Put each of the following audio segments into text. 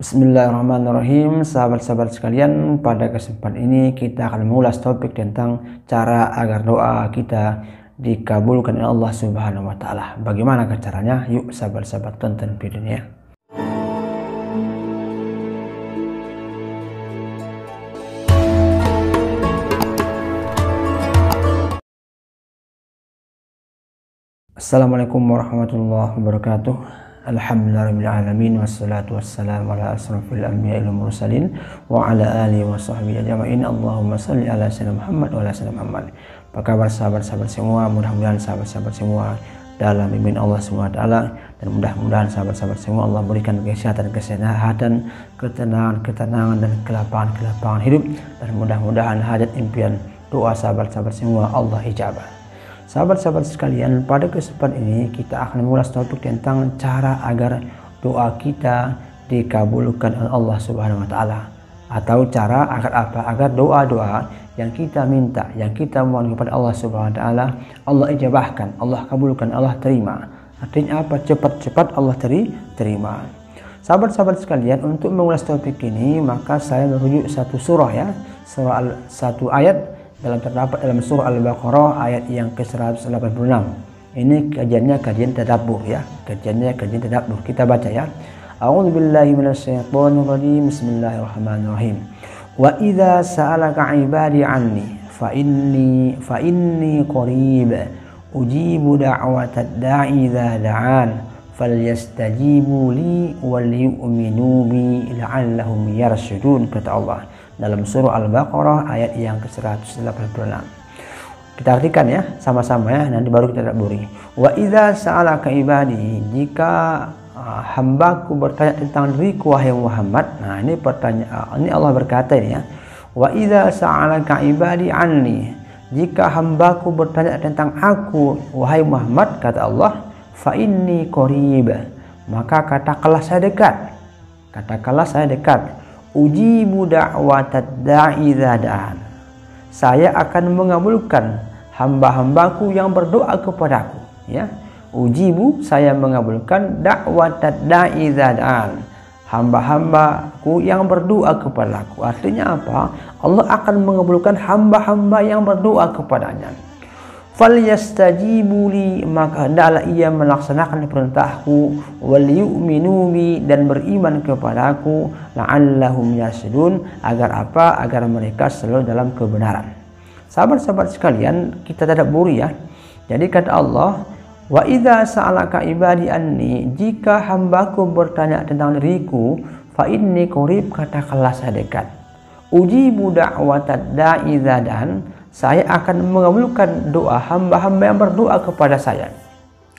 Bismillahirrahmanirrahim. Sahabat-sahabat sekalian, pada kesempatan ini kita akan mengulas topik tentang cara agar doa kita dikabulkan oleh Allah Subhanahu wa taala. Bagaimana caranya? Yuk sahabat-sahabat tonton videonya. Assalamualaikum warahmatullahi wabarakatuh. Alhamdulillahirrahmanirrahim. Wassalatu wassalamu ala asrafil anbiya'i wal mursalin wa ala alihi wa sahbihi ajma'in. Allahumma salli ala sayyidina Muhammad wa ala sayyidina Muhammad. Apa kabar sahabat-sahabat semua? Mudah-mudahan sahabat-sahabat semua dalam bimbingan Allah SWT, dan mudah-mudahan sahabat-sahabat semua Allah berikan kesehatan, ketenangan dan kelapangan hidup, dan mudah-mudahan hajat impian doa sahabat-sahabat semua Allah ijabah. Sahabat-sahabat sekalian, pada kesempatan ini kita akan mengulas topik tentang cara agar doa kita dikabulkan oleh Allah Subhanahu wa taala, atau cara agar apa? Agar doa-doa yang kita minta, yang kita mohon kepada Allah Subhanahu wa taala, Allah ijabahkan, Allah kabulkan, Allah terima. Artinya apa? Cepat-cepat Allah terima. Sahabat-sahabat sekalian, untuk mengulas topik ini maka saya merujuk satu surah ya, satu ayat terdapat dalam surah Al-Baqarah ayat yang ke-186. Ini kajian tadabbur ya. Kajian tadabbur. Kita baca ya. A'udzubillahi minasyaitonir rajim. Bismillahirrahmanirrahim. Wa idza sa'alaka 'ibadi 'anni fa inni qarib ujibu da'watad da'i idza da'an falyastajibu li wal yu'minu bi la'allahum yarshudun. Kata Allah dalam surah Al-Baqarah ayat yang ke-186. Kita artikan ya sama-sama ya, nanti baru kita tadabburi. Wa idza sa'alaka ibadi, jika hambaku bertanya tentang diriku wahai Muhammad. Nah, ini pertanyaan, ini Allah berkata ini ya. Wa idza sa'alaka ibadi anni, jika hambaku bertanya tentang aku wahai Muhammad, kata Allah, fa inni qarib, maka katakanlah saya dekat. Katakanlah saya dekat. Ujibu da'watad da'i idza da'an, saya akan mengabulkan hamba-hambaku yang berdoa kepadaku ya. Ujibu, saya mengabulkan, da'watad da'i idza da'an, hamba-hambaku yang berdoa kepadaku. Artinya apa? Allah akan mengabulkan hamba-hamba yang berdoa kepadanya. Falyastajibu li, maka hendaklah ia melaksanakan perintahku, wal yu'minu bi, dan beriman kepadaku, la'allahum yarshudun, agar apa? Agar mereka selalu dalam kebenaran. Sahabat-sahabat sekalian, kita tadabburi ya. Jadi kata Allah, wa idza sa'alaka ibadi anni, jika hambaku bertanya tentang diriku, fa inni qarib, katakanlah saya dekat. Ujibu da'watad da'i idza da'an, saya akan mengabulkan doa hamba-hamba yang berdoa kepada saya.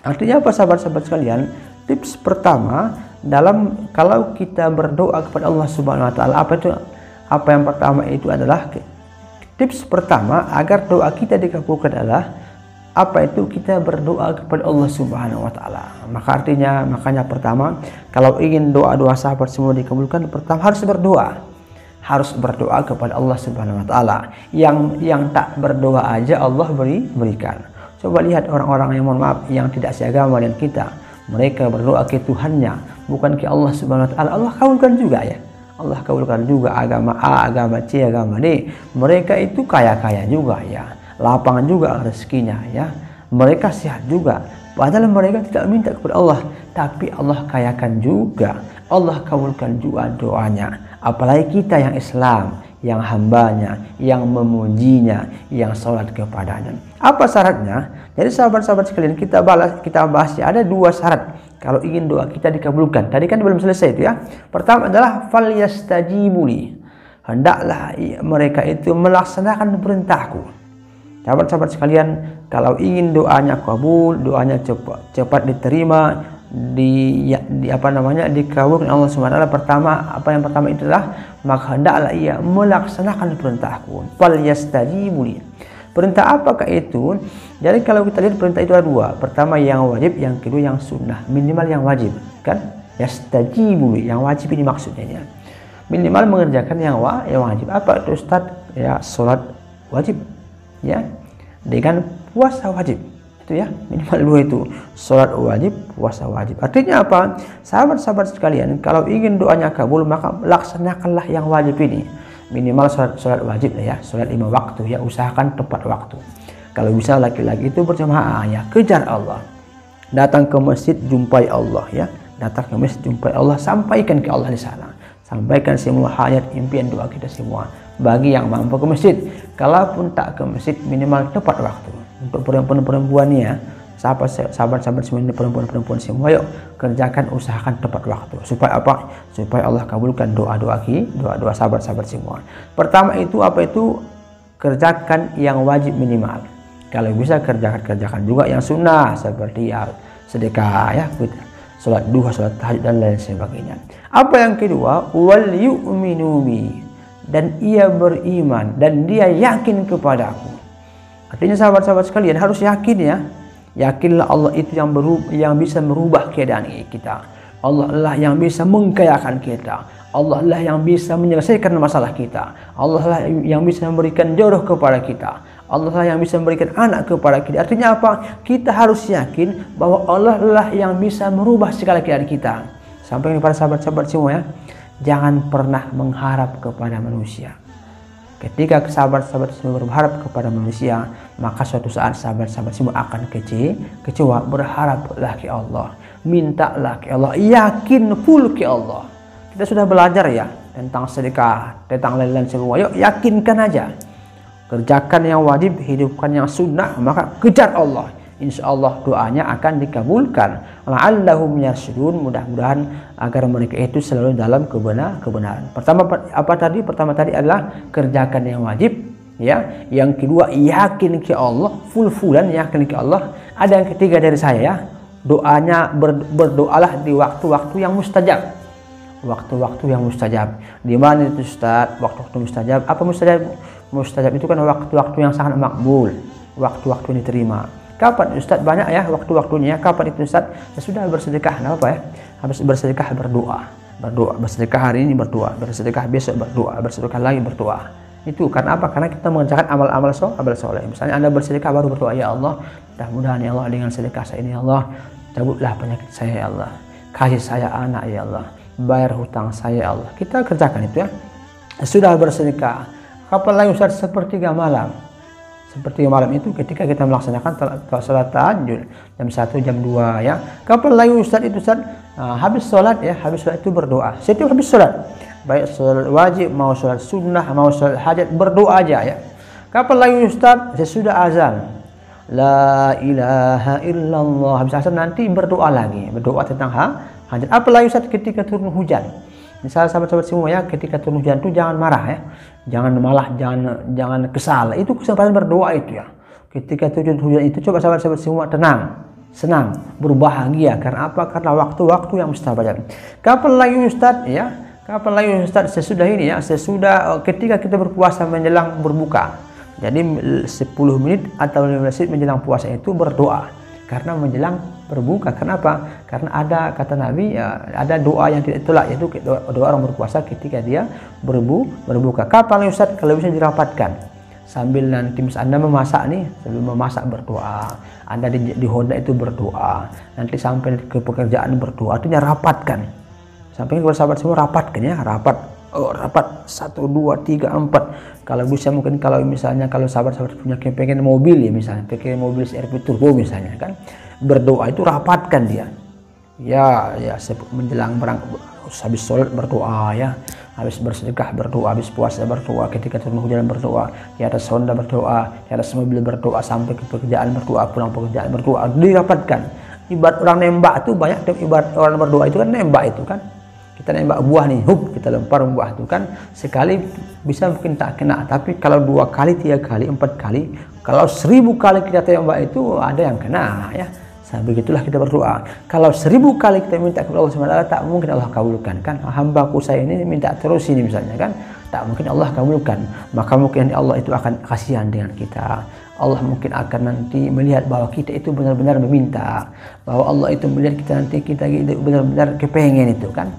Artinya apa sahabat-sahabat sekalian? Tips pertama dalam kalau kita berdoa kepada Allah Subhanahu wa taala, apa yang pertama itu adalah tips pertama agar doa kita dikabulkan adalah apa itu? Kita berdoa kepada Allah Subhanahu wa taala. Makanya pertama, kalau ingin doa-doa sahabat semua dikabulkan, pertama harus berdoa kepada Allah Subhanahu wa taala. Yang tak berdoa aja Allah berikan. Coba lihat orang-orang yang, mohon maaf, yang tidak seagama dengan kita. Mereka berdoa ke Tuhannya, bukan ke Allah Subhanahu wa taala. Allah kabulkan juga ya. Allah kabulkan juga agama A, agama C, agama D. Mereka itu kaya-kaya juga ya. Lapangan juga rezekinya ya. Mereka sehat juga. Padahal mereka tidak minta kepada Allah, tapi Allah kayakan juga. Allah kabulkan juga doanya. Apalagi kita yang Islam, yang hambanya, yang memujinya, yang sholat kepadanya. Apa syaratnya? Jadi sahabat-sahabat sekalian, kita bahas ya, ada dua syarat kalau ingin doa kita dikabulkan. Tadi kan belum selesai itu ya. Pertama adalah falyastajibu li, hendaklah mereka itu melaksanakan perintahku. Sahabat-sahabat sekalian, kalau ingin doanya kabul, doanya cepat diterima, dikabulkan Allah Subhanahu wa taala, yang pertama itu adalah maka hendaklah ia melaksanakan perintahku. Falyastajibu li. Perintah apakah itu? Jadi kalau kita lihat perintah itu ada dua. Pertama yang wajib, yang kedua yang sunnah. Minimal yang wajib kan? Yastajibu li, yang wajib ini maksudnya ya. Minimal mengerjakan yang wajib. Apa itu Ustaz? Ya, salat wajib ya, dengan puasa wajib Itu ya, minimal 2 itu. Salat wajib, puasa wajib. Artinya apa? Sahabat-sahabat sekalian, kalau ingin doanya kabul maka laksanakanlah yang wajib ini. Minimal salat wajib lah ya, salat 5 waktu ya, usahakan tepat waktu. Kalau bisa laki-laki itu berjamaah ya, kejar Allah. Datang ke masjid, jumpai Allah ya. Datang ke masjid, jumpai Allah, sampaikan ke Allah di sana. Sampaikan semua hajat, impian, doa kita semua. Bagi yang mampu ke masjid, kalaupun tak ke masjid, minimal tepat waktu. Untuk perempuan-perempuan ya, sahabat-sahabat semua ini, perempuan-perempuan semua, yuk kerjakan, usahakan tepat waktu. Supaya apa? Supaya Allah kabulkan doa-doa sahabat-sahabat semua. Pertama itu apa itu? Kerjakan yang wajib minimal. Kalau bisa kerjakan juga yang sunnah seperti ya sedekah ya, salat duha, salat tahajud dan lain sebagainya. Apa yang kedua? Wal yu'minu bi, dan ia beriman dan dia yakin kepadaku. Artinya sahabat-sahabat sekalian harus yakin ya. Yakinlah Allah itu yang bisa merubah keadaan kita. Allah lah yang bisa mengkayakan kita. Allah lah yang bisa menyelesaikan masalah kita. Allah lah yang bisa memberikan jodoh kepada kita. Allah lah yang bisa memberikan anak kepada kita. Artinya apa? Kita harus yakin bahwa Allah lah yang bisa merubah segala keadaan kita. Sampai kepada sahabat-sahabat semua ya, jangan pernah mengharap kepada manusia. Ketika sahabat-sahabat semua berharap kepada manusia, maka suatu saat sahabat-sahabat semua akan kecewa. Berharaplah ke Allah, mintalah ke Allah, yakin full ke Allah. Kita sudah belajar ya tentang sedekah, tentang lain-lain semua. Yuk yakinkan aja, kerjakan yang wajib, hidupkan yang sunnah, maka kejar Allah. Insya Allah doanya akan dikabulkan. La'allahum yarshudun, mudah-mudahan agar mereka itu selalu dalam kebenaran. Pertama tadi adalah kerjakan yang wajib ya. Yang kedua yakin ke Allah, full-fullan yakin ke Allah. Ada yang ketiga dari saya ya, doanya berdoalah di waktu-waktu yang mustajab. Waktu-waktu yang mustajab. Di mana itu Ustaz? Waktu-waktu mustajab. Apa mustajab? Mustajab itu kan waktu-waktu yang sangat makbul, waktu-waktu yang diterima. Kapan Ustaz? Banyak ya waktu-waktunya. Kapan itu Ustaz? Ya sudah bersedekah, apa ya? Habis bersedekah berdoa. Bersedekah hari ini berdoa, bersedekah besok berdoa, bersedekah lagi berdoa. Itu karena apa? Karena kita mengerjakan amal-amal soleh. Misalnya Anda bersedekah baru berdoa, ya Allah, mudah-mudahan ya Allah dengan sedekah saya ini ya Allah, cabutlah penyakit saya ya Allah, kasih saya anak ya Allah, bayar hutang saya ya Allah. Kita kerjakan itu ya. Sudah bersedekah. Kapan lagi Ustaz? Sepertiga malam. Seperti malam itu ketika kita melaksanakan salat tahajud jam 1, jam 2 ya. Kapan lagi Ustaz itu Ustaz? Habis sholat ya, habis sholat itu berdoa. Setiap habis sholat, baik sholat wajib mau sholat sunnah mau sholat hajat, berdoa aja ya. Kapan lagi Ustaz? Sesudah azan, la ilaha illallah, habis azan nanti berdoa lagi, berdoa tentang hajat. Apa lagi Ustaz? Ketika turun hujan. Misalnya sahabat-sahabat semua ya, ketika turun hujan itu jangan marah ya, jangan kesal. Itu kesempatan berdoa itu ya. Ketika turun hujan itu coba sahabat-sahabat semua tenang, senang, berbahagia. Karena apa? Karena waktu-waktu yang mustajab. Kapan lagi Ustaz ya? Kapan lagi Ustaz? Sesudah ini ya, sesudah ketika kita berpuasa menjelang berbuka. Jadi 10 menit atau 15 menit menjelang puasa itu berdoa. Karena menjelang berbuka. Kenapa? Karena ada kata Nabi ya, ada doa yang tidak tolak, yaitu doa orang berpuasa ketika dia berbuka. Kapan Ustaz? Kalau bisa dirapatkan sambil nanti Anda memasak nih, sebelum memasak berdoa, Anda di Honda itu berdoa, nanti sampai ke pekerjaan berdoa. Artinya rapatkan. Sampai kepada sahabat semua rapatkan ya, rapat 1, 2, 3, 4. Kalau bisa mungkin kalau misalnya kalau sahabat-sahabat punya pengen mobil ya, misalnya pengen mobil CR-V turbo misalnya kan, berdoa itu rapatkan dia ya menjelang habis sholat berdoa ya, habis bersedekah berdoa, habis puasa berdoa, ketika turun hujan berdoa, di atas Honda berdoa, di atas mobil berdoa, sampai ke pekerjaan berdoa, pulang pekerjaan berdoa, dirapatkan. Ibarat orang nembak itu banyak, ibarat orang berdoa itu kan nembak itu kan, kita nembak buah nih, kita lempar buah itu kan, sekali bisa mungkin tak kena, tapi kalau 2 kali, 3 kali, 4 kali, kalau 1000 kali kita tembak itu ada yang kena ya. Begitulah kita berdoa. Kalau 1000 kali kita minta kepada Allah SWT, tak mungkin Allah kabulkan kan. Hambaku saya ini minta terus ini misalnya kan, tak mungkin Allah kabulkan. Maka mungkin Allah itu akan kasihan dengan kita. Allah mungkin akan nanti melihat bahwa kita itu benar-benar meminta, bahwa Allah itu melihat kita nanti kita benar-benar kepengen itu kan.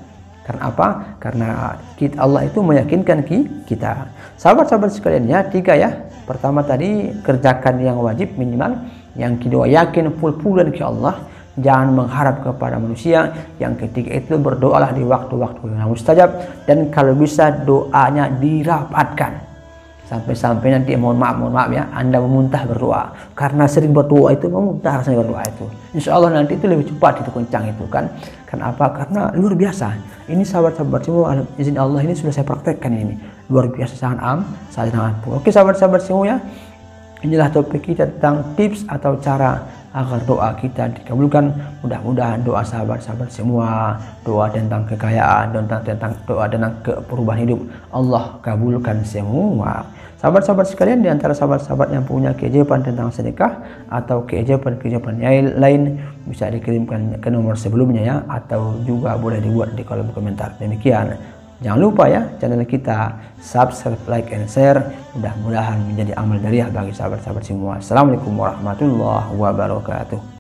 Karena apa? Karena Allah itu meyakinkan kita. Sahabat-sahabat sekalian ya, 3 ya. Pertama tadi kerjakan yang wajib minimal. Yang kedua, yakin full-fullan ke Allah, jangan mengharap kepada manusia. Yang ketiga itu berdoalah di waktu-waktu yang mustajab, dan kalau bisa doanya dirapatkan. Sampai-sampai nanti mohon maaf ya, Anda memuntah berdoa. Karena sering berdoa itu memuntah rasanya berdoa itu. Insya Allah nanti itu lebih cepat itu kencang itu kan. Kenapa? Karena luar biasa. Ini sahabat-sahabat semua, izin Allah ini sudah saya praktekkan ini. Luar biasa, sangat ampuh. Oke sahabat-sahabat semua ya. Inilah topik kita tentang tips atau cara agar doa kita dikabulkan. Mudah-mudahan doa sahabat-sahabat semua, doa tentang kekayaan, tentang doa tentang perubahan hidup, Allah kabulkan semua. Sahabat-sahabat sekalian, di antara sahabat-sahabat yang punya keajaiban tentang sedekah atau keajaiban lain, bisa dikirimkan ke nomor sebelumnya ya, atau juga boleh dibuat di kolom komentar. Demikian. Jangan lupa ya, channel kita subscribe, like, and share. Mudah-mudahan menjadi amal jariah bagi sahabat-sahabat semua. Assalamualaikum warahmatullahi wabarakatuh.